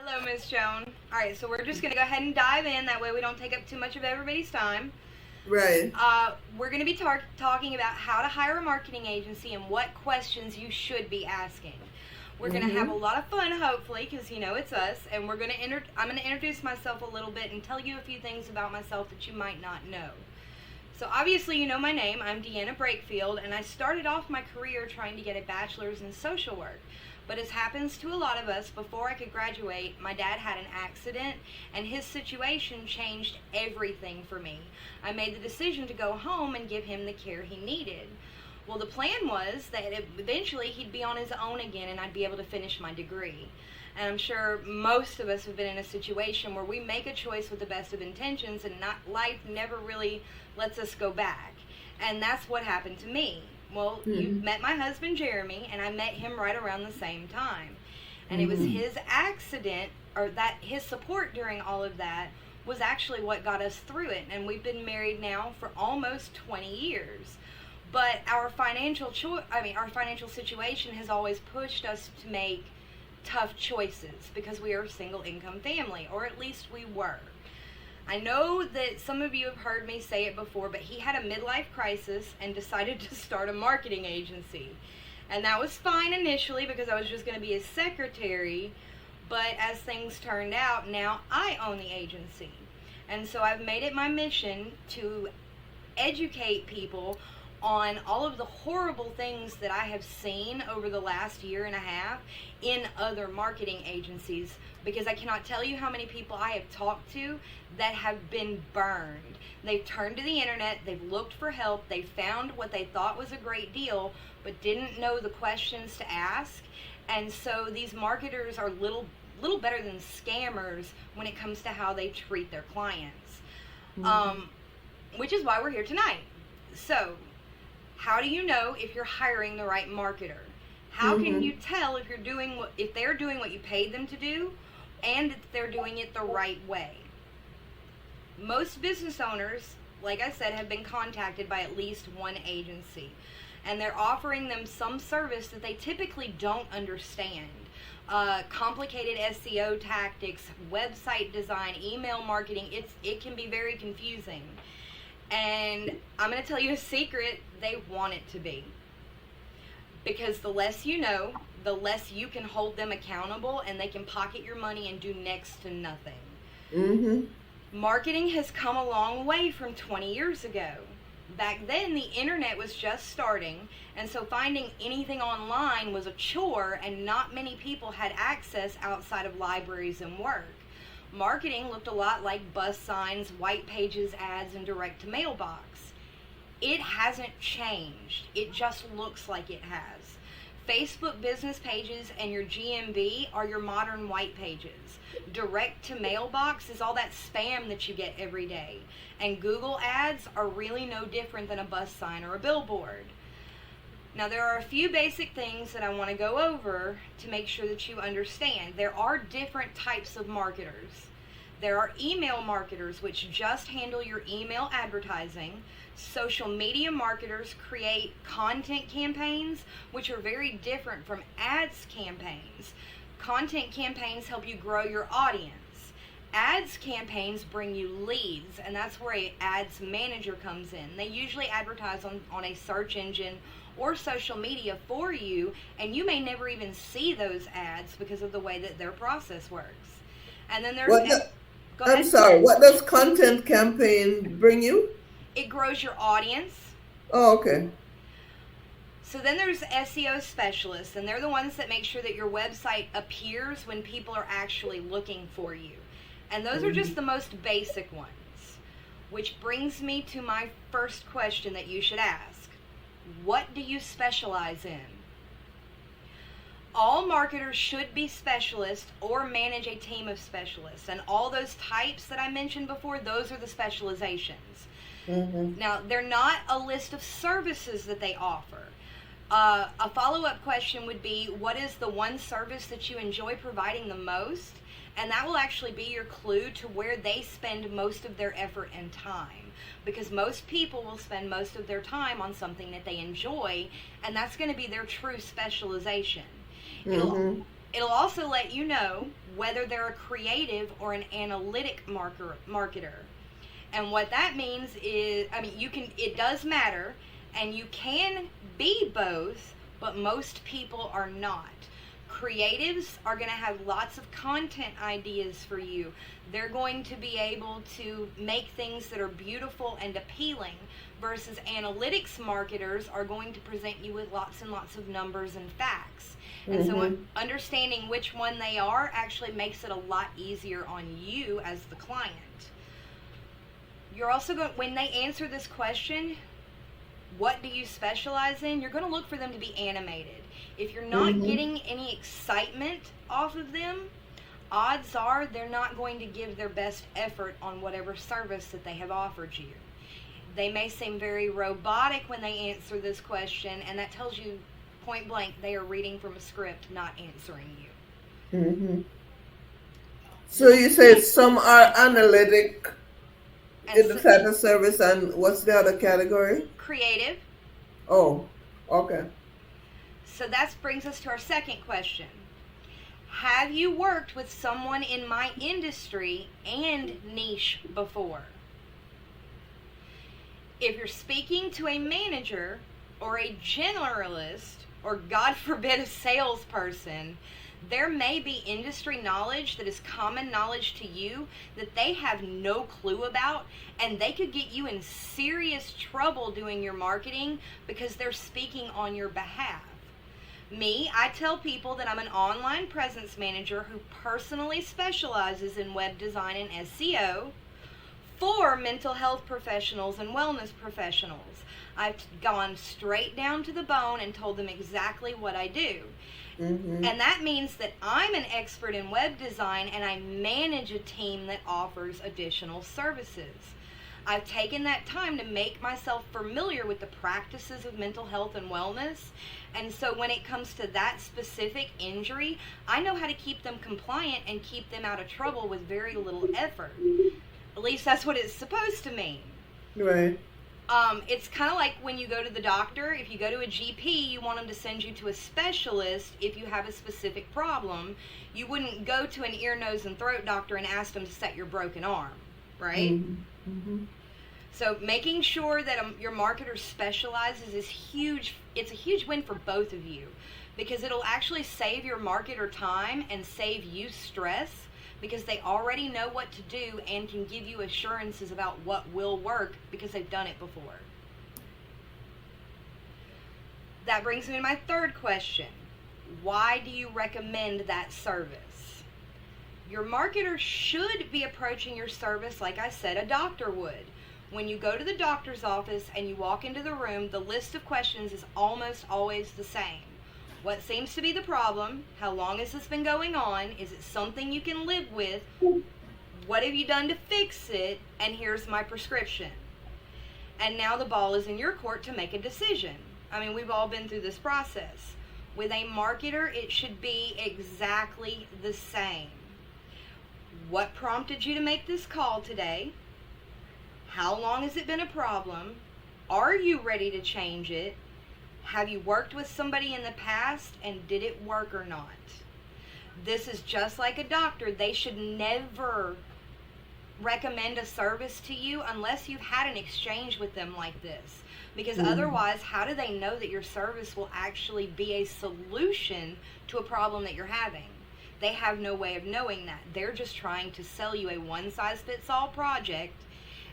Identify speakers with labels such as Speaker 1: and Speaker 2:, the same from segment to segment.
Speaker 1: Hello, Miss Joan. All right, so we're just going to go ahead and dive in. That way we don't take up too much of everybody's time.
Speaker 2: Right.
Speaker 1: We're going to be talking about how to hire a marketing agency and what questions you should be asking. We're going to have a lot of fun, hopefully, because, you know, it's us. And we're going to I'm going to introduce myself a little bit and tell you a few things about myself that you might not know. So, obviously, you know my name. I'm Deanna Brakefield, and I started off my career trying to get a bachelor's in social work. But as happens to a lot of us, before I could graduate, my dad had an accident, and his situation changed everything for me. I made the decision to go home and give him the care he needed. Well, the plan was that eventually he'd be on his own again, and I'd be able to finish my degree. And I'm sure most of us have been in a situation where we make a choice with the best of intentions, and life never really lets us go back. And that's what happened to me. Well, you met my husband, Jeremy, and I met him right around the same time. And it was his accident, or that his support during all of that, was actually what got us through it. And we've been married now for almost 20 years. But our financial situation has always pushed us to make tough choices because we are a single income family, or at least we were. I know that some of you have heard me say it before, but he had a midlife crisis and decided to start a marketing agency. And that was fine initially because I was just going to be his secretary, but as things turned out, now I own the agency. And so I've made it my mission to educate people on all of the horrible things that I have seen over the last year and a half in other marketing agencies, because I cannot tell you how many people I have talked to that have been burned. They've turned to the internet, they've looked for help, they found what they thought was a great deal, but didn't know the questions to ask. And so these marketers are little better than scammers when it comes to how they treat their clients. Which is why we're here tonight. So, how do you know if you're hiring the right marketer? How can you tell if they're doing what you paid them to do, and if they're doing it the right way? Most business owners, like I said, have been contacted by at least one agency, and they're offering them some service that they typically don't understand. Complicated SEO tactics, website design, email marketing, it can be very confusing. And I'm going to tell you a secret, they want it to be. Because the less you know, the less you can hold them accountable, and they can pocket your money and do next to nothing. Marketing has come a long way from 20 years ago. Back then, the internet was just starting, and so finding anything online was a chore, and not many people had access outside of libraries and work. Marketing looked a lot like bus signs, white pages, ads, and direct to mailbox. It hasn't changed. It just looks like it has. Facebook business pages and your GMB are your modern white pages. Direct to mailbox is all that spam that you get every day. And Google ads are really no different than a bus sign or a billboard. Now, there are a few basic things that I want to go over to make sure that you understand. There are different types of marketers. There are email marketers, which just handle your email advertising. Social media marketers create content campaigns, which are very different from ads campaigns. Content campaigns help you grow your audience. Ads campaigns bring you leads, and that's where an ads manager comes in. They usually advertise on a search engine or social media for you, and you may never even see those ads because of the way that their process works. And then there's...
Speaker 2: I'm sorry, what does content campaign bring you?
Speaker 1: It grows your audience.
Speaker 2: Oh, okay.
Speaker 1: So then there's SEO specialists, and they're the ones that make sure that your website appears when people are actually looking for you. And those are just the most basic ones. Which brings me to my first question that you should ask. What do you specialize in? All marketers should be specialists or manage a team of specialists. And all those types that I mentioned before, those are the specializations. Now, they're not a list of services that they offer. A follow-up question would be, what is the one service that you enjoy providing the most? And that will actually be your clue to where they spend most of their effort and time. Because most people will spend most of their time on something that they enjoy, and that's going to be their true specialization. It'll also let you know whether they're a creative or an analytic marketer. And what that means is, it does matter, and you can be both, but most people are not. Creatives are going to have lots of content ideas for you. They're going to be able to make things that are beautiful and appealing, versus analytics marketers are going to present you with lots and lots of numbers and facts. And so understanding which one they are actually makes it a lot easier on you as the client. You're also going, when they answer this question, what do you specialize in? You're going to look for them to be animated. If you're not getting any excitement off of them, odds are they're not going to give their best effort on whatever service that they have offered you. They may seem very robotic when they answer this question, and that tells you point blank they are reading from a script, not answering you.
Speaker 2: So you said some are analytic in the type of service, and what's the other category?
Speaker 1: Creative.
Speaker 2: Oh, okay.
Speaker 1: So that brings us to our second question. Have you worked with someone in my industry and niche before? If you're speaking to a manager or a generalist, or God forbid a salesperson, there may be industry knowledge that is common knowledge to you that they have no clue about, and they could get you in serious trouble doing your marketing because they're speaking on your behalf. Me, I tell people that I'm an online presence manager who personally specializes in web design and SEO for mental health professionals and wellness professionals. I've gone straight down to the bone and told them exactly what I do. And that means that I'm an expert in web design, and I manage a team that offers additional services. I've taken that time to make myself familiar with the practices of mental health and wellness. And so when it comes to that specific injury, I know how to keep them compliant and keep them out of trouble with very little effort. At least that's what it's supposed to mean.
Speaker 2: Right.
Speaker 1: It's kind of like when you go to the doctor. If you go to a GP, you want them to send you to a specialist if you have a specific problem. You wouldn't go to an ear, nose, and throat doctor and ask them to set your broken arm, right? So making sure that your marketer specializes is huge. It's a huge win for both of you, because it'll actually save your marketer time and save you stress, because they already know what to do and can give you assurances about what will work because they've done it before. That brings me to my third question. Why do you recommend that service? Your marketer should be approaching your service like I said a doctor would. When you go to the doctor's office and you walk into the room, the list of questions is almost always the same. What seems to be the problem? How long has this been going on? Is it something you can live with? What have you done to fix it? And here's my prescription. And now the ball is in your court to make a decision. I mean, we've all been through this process. With a marketer, it should be exactly the same. What prompted you to make this call today? How long has it been a problem? Are you ready to change it? Have you worked with somebody in the past, and did it work or not? This is just like a doctor. They should never recommend a service to you unless you've had an exchange with them like this. Because otherwise, how do they know that your service will actually be a solution to a problem that you're having? They have no way of knowing that. They're just trying to sell you a one-size-fits-all project,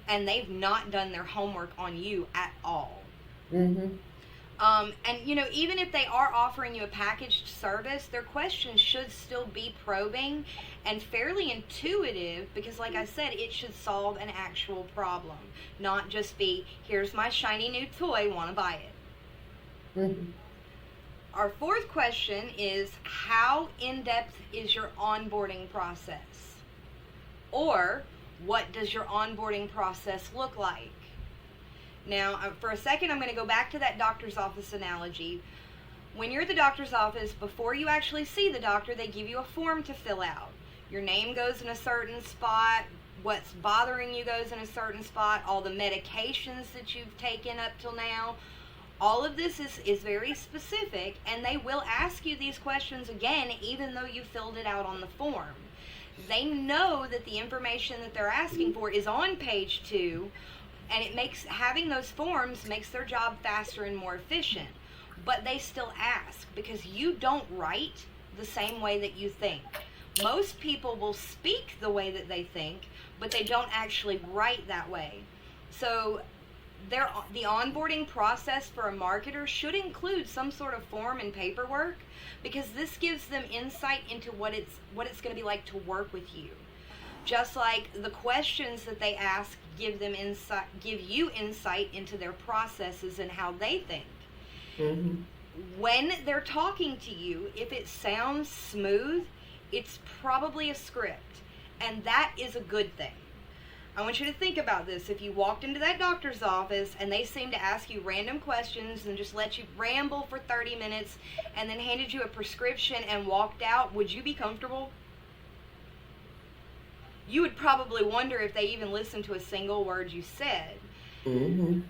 Speaker 1: and they've not done their homework on you at all. And, you know, even if they are offering you a packaged service, their questions should still be probing and fairly intuitive, because, like I said, it should solve an actual problem, not just be, here's my shiny new toy, want to buy it. Our fourth question is, how in-depth is your onboarding process? Or, what does your onboarding process look like? Now, for a second, I'm going to go back to that doctor's office analogy. When you're at the doctor's office, before you actually see the doctor, they give you a form to fill out. Your name goes in a certain spot, what's bothering you goes in a certain spot, all the medications that you've taken up till now, All of this is very specific, and they will ask you these questions again even though you filled it out on the form. They know that the information that they're asking for is on page 2, and it makes having those forms makes their job faster and more efficient. But they still ask because you don't write the same way that you think. Most people will speak the way that they think, but they don't actually write that way. So the onboarding process for a marketer should include some sort of form and paperwork, because this gives them insight into what it's going to be like to work with you. Just like the questions that they ask give you insight into their processes and how they think.
Speaker 2: Mm-hmm.
Speaker 1: When they're talking to you, if it sounds smooth, it's probably a script, and that is a good thing. I want you to think about this. If you walked into that doctor's office and they seemed to ask you random questions and just let you ramble for 30 minutes and then handed you a prescription and walked out, would you be comfortable? You would probably wonder if they even listened to a single word you said.
Speaker 2: Mm-hmm.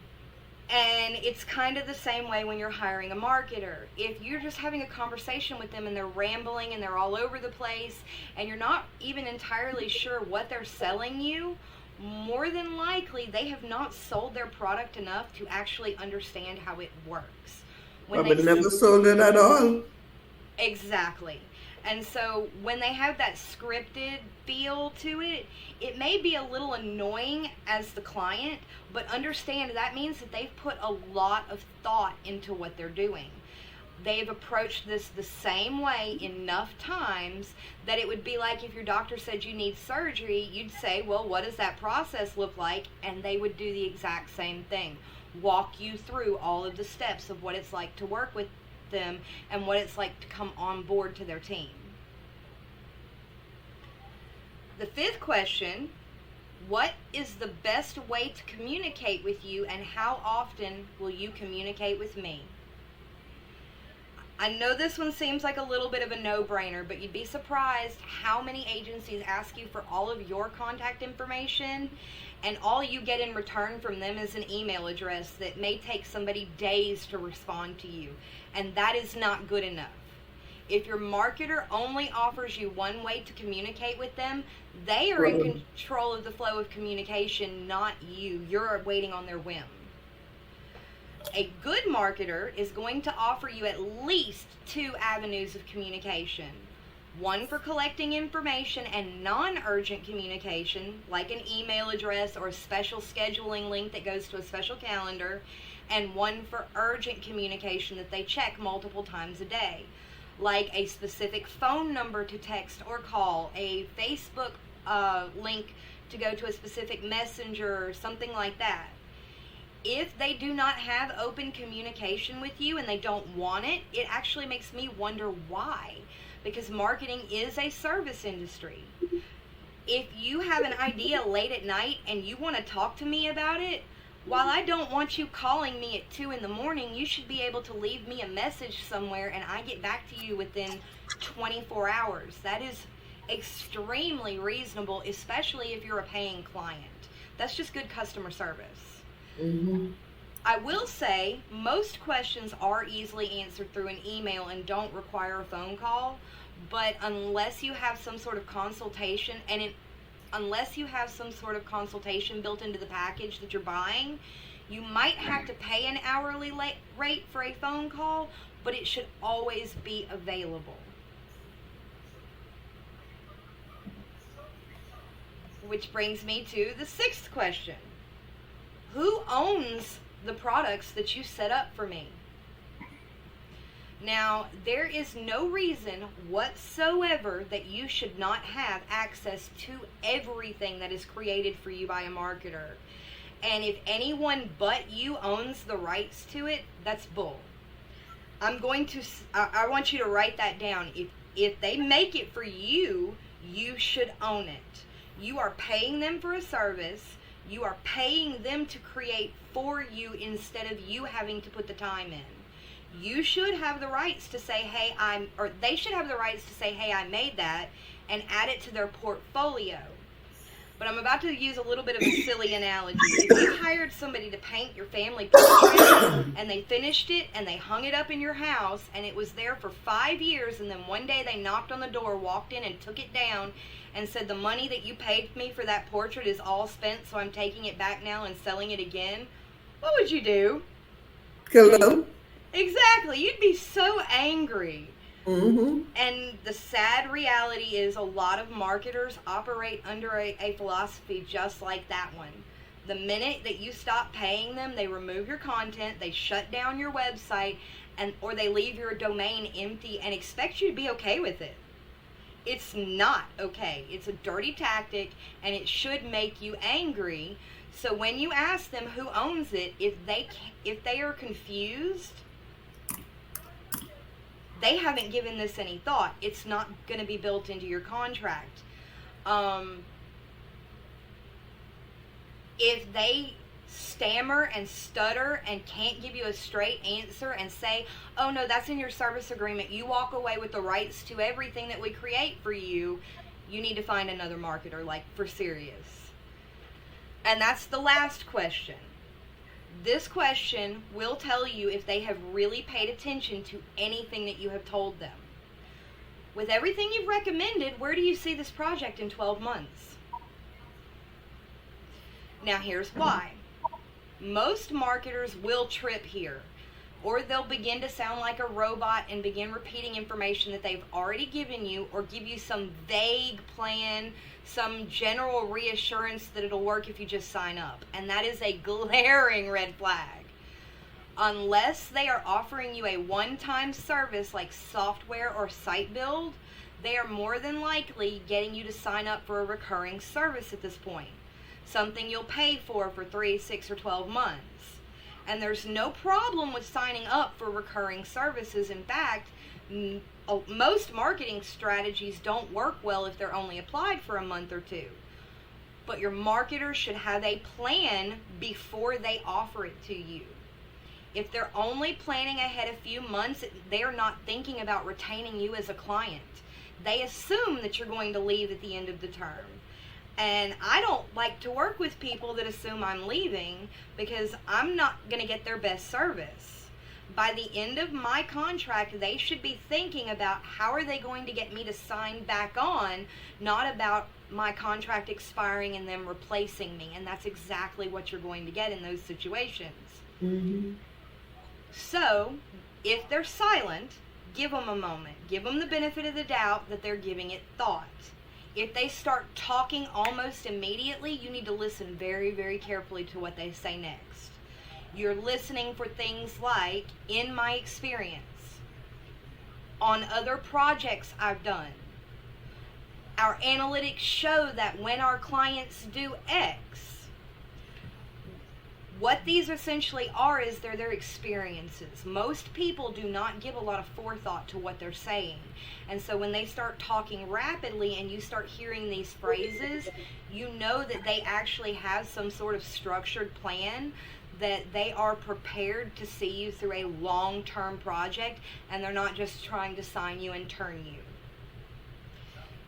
Speaker 1: And it's kind of the same way when you're hiring a marketer. If you're just having a conversation with them and they're rambling and they're all over the place and you're not even entirely sure what they're selling you, more than likely they have not sold their product enough to actually understand how it works.
Speaker 2: But never sold it at all.
Speaker 1: Exactly. And so when they have that scripted feel to it, it may be a little annoying as the client, but understand that means that they've put a lot of thought into what they're doing. They've approached this the same way enough times that it would be like if your doctor said you need surgery, you'd say, well, what does that process look like? And they would do the exact same thing. Walk you through all of the steps of what it's like to work with them and what it's like to come on board to their team. The 5th question, what is the best way to communicate with you, and how often will you communicate with me? I know this one seems like a little bit of a no-brainer, but you'd be surprised how many agencies ask you for all of your contact information, and all you get in return from them is an email address that may take somebody days to respond to you, and that is not good enough. If your marketer only offers you one way to communicate with them, they are in control of the flow of communication, not you. You're waiting on their whim. A good marketer is going to offer you at least 2 avenues of communication. One for collecting information and non-urgent communication, like an email address or a special scheduling link that goes to a special calendar, and one for urgent communication that they check multiple times a day, like a specific phone number to text or call, a Facebook link to go to a specific messenger, or something like that. If they do not have open communication with you and they don't want it, it actually makes me wonder why. Because marketing is a service industry. If you have an idea late at night and you want to talk to me about it, while I don't want you calling me at 2 in the morning, you should be able to leave me a message somewhere and I get back to you within 24 hours. That is extremely reasonable, especially if you're a paying client. That's just good customer service.
Speaker 2: Mm-hmm.
Speaker 1: I will say most questions are easily answered through an email and don't require a phone call, but unless you have some sort of consultation, unless you have some sort of consultation built into the package that you're buying, you might have to pay an hourly rate for a phone call, but it should always be available. Which brings me to the 6th question. Who owns the products that you set up for me? Now, there is no reason whatsoever that you should not have access to everything that is created for you by a marketer. And if anyone but you owns the rights to it, that's bull. I want you to write that down. If they make it for you, you should own it. You are paying them for a service. You are paying them to create for you instead of you having to put the time in. You should have the rights to say, hey, they should have the rights to say, hey, I made that, and add it to their portfolio. But I'm about to use a little bit of a silly analogy. If you hired somebody to paint your family portrait and they finished it and they hung it up in your house and it was there for 5 years, and then one day they knocked on the door, walked in and took it down and said, the money that you paid me for that portrait is all spent, so I'm taking it back now and selling it again, what would you do?
Speaker 2: Kill them.
Speaker 1: Exactly. You'd be so angry.
Speaker 2: Mm-hmm.
Speaker 1: And the sad reality is a lot of marketers operate under a philosophy just like that one. The minute that you stop paying them, they remove your content, they shut down your website, or they leave your domain empty and expect you to be okay with it. It's not okay. It's a dirty tactic, and it should make you angry. So when you ask them who owns it, if they are confused, they haven't given this any thought. It's not going to be built into your contract. If they stammer and stutter and can't give you a straight answer and say, oh no, that's in your service agreement, you walk away with the rights to everything that we create for you, you need to find another marketer, like for serious. And that's the last question. This question will tell you if they have really paid attention to anything that you have told them. With everything you've recommended, where do you see this project in 12 months? Now here's why. Most marketers will trip here, or they'll begin to sound like a robot and begin repeating information that they've already given you, or give you some vague plan, some general reassurance that it'll work if you just sign up. And that is a glaring red flag. Unless they are offering you a one-time service like software or site build, they are more than likely getting you to sign up for a recurring service at this point. Something you'll pay for 3, 6, or 12 months. And there's no problem with signing up for recurring services. In fact, most marketing strategies don't work well if they're only applied for a month or two. But your marketers should have a plan before they offer it to you. If they're only planning ahead a few months, they're not thinking about retaining you as a client. They assume that you're going to leave at the end of the term. And I don't like to work with people that assume I'm leaving, because I'm not going to get their best service. By the end of my contract, they should be thinking about how are they going to get me to sign back on, not about my contract expiring and them replacing me. And that's exactly what you're going to get in those situations.
Speaker 2: Mm-hmm.
Speaker 1: So, if they're silent, give them a moment. Give them the benefit of the doubt that they're giving it thought. If they start talking almost immediately, you need to listen very, very carefully to what they say next. You're listening for things like, in my experience, on other projects I've done, our analytics show that when our clients do X, what these essentially are is they're their experiences. Most people do not give a lot of forethought to what they're saying. And so when they start talking rapidly and you start hearing these phrases, you know that they actually have some sort of structured plan, that they are prepared to see you through a long-term project, and they're not just trying to sign you and turn you.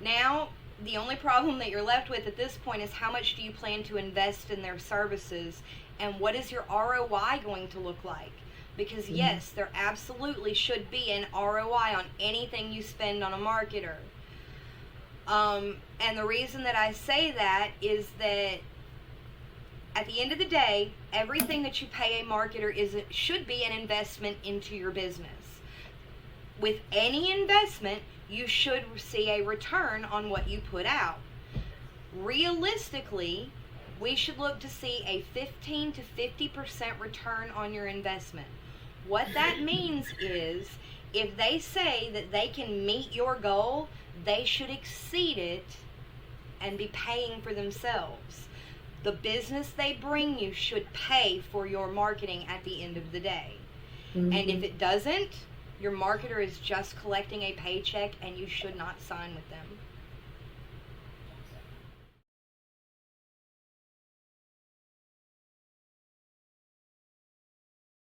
Speaker 1: Now, the only problem that you're left with at this point is how much do you plan to invest in their services, and what is your ROI going to look like? Because yes, there absolutely should be an ROI on anything you spend on a marketer. And the reason that I say that is that at the end of the day, everything that you pay a marketer should be an investment into your business. With any investment, you should see a return on what you put out. Realistically, we should look to see a 15 to 50% return on your investment. What that means is, if they say that they can meet your goal, they should exceed it and be paying for themselves. The business they bring you should pay for your marketing at the end of the day. Mm-hmm. And if it doesn't, your marketer is just collecting a paycheck, and you should not sign with them.